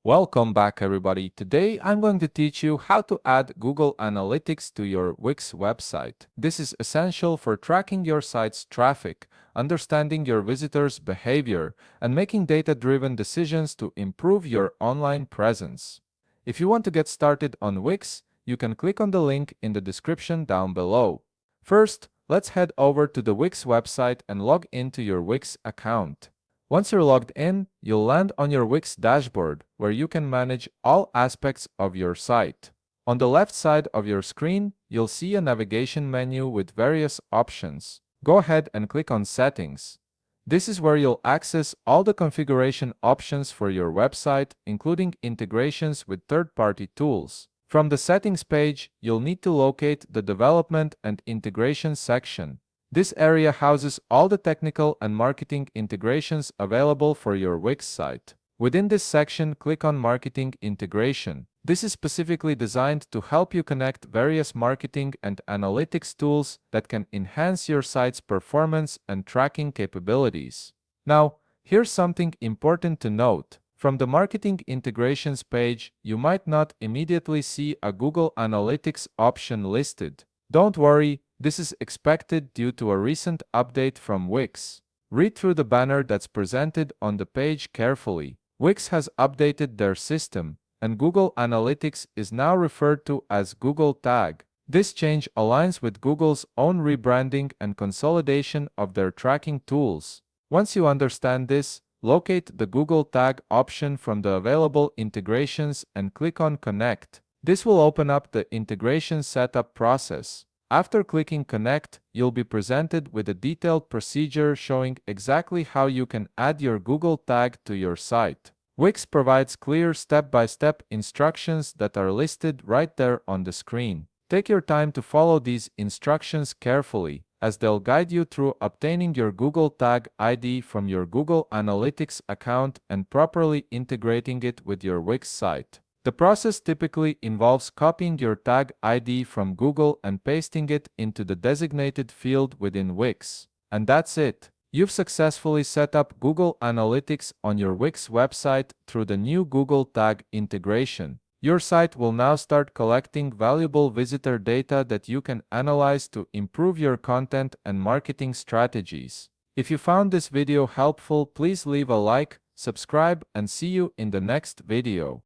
Welcome back, everybody. Today I'm going to teach you how to add Google Analytics to your Wix website. This is essential for tracking your site's traffic, understanding your visitors' behavior, and making data-driven decisions to improve your online presence. If you want to get started on Wix, you can click on the link in the description down below. First, let's head over to the Wix website and log into your Wix account. Once you're logged in, you'll land on your Wix dashboard, where you can manage all aspects of your site. On the left side of your screen, you'll see a navigation menu with various options. Go ahead and click on Settings. This is where you'll access all the configuration options for your website, including integrations with third-party tools. From the Settings page, you'll need to locate the Development and Integration section. This area houses all the technical and marketing integrations available for your Wix site. Within this section, click on Marketing Integration. This is specifically designed to help you connect various marketing and analytics tools that can enhance your site's performance and tracking capabilities. Now, here's something important to note. From the Marketing Integrations page, you might not immediately see a Google Analytics option listed. Don't worry, this is expected due to a recent update from Wix. Read through the banner that's presented on the page carefully. Wix has updated their system, and Google Analytics is now referred to as Google Tag. This change aligns with Google's own rebranding and consolidation of their tracking tools. Once you understand this, locate the Google Tag option from the available integrations and click on Connect. This will open up the integration setup process. After clicking Connect, you'll be presented with a detailed procedure showing exactly how you can add your Google tag to your site. Wix provides clear step-by-step instructions that are listed right there on the screen. Take your time to follow these instructions carefully, as they'll guide you through obtaining your Google Tag ID from your Google Analytics account and properly integrating it with your Wix site. The process typically involves copying your tag ID from Google and pasting it into the designated field within Wix. And that's it. You've successfully set up Google Analytics on your Wix website through the new Google Tag integration. Your site will now start collecting valuable visitor data that you can analyze to improve your content and marketing strategies. If you found this video helpful, please leave a like, subscribe, and see you in the next video.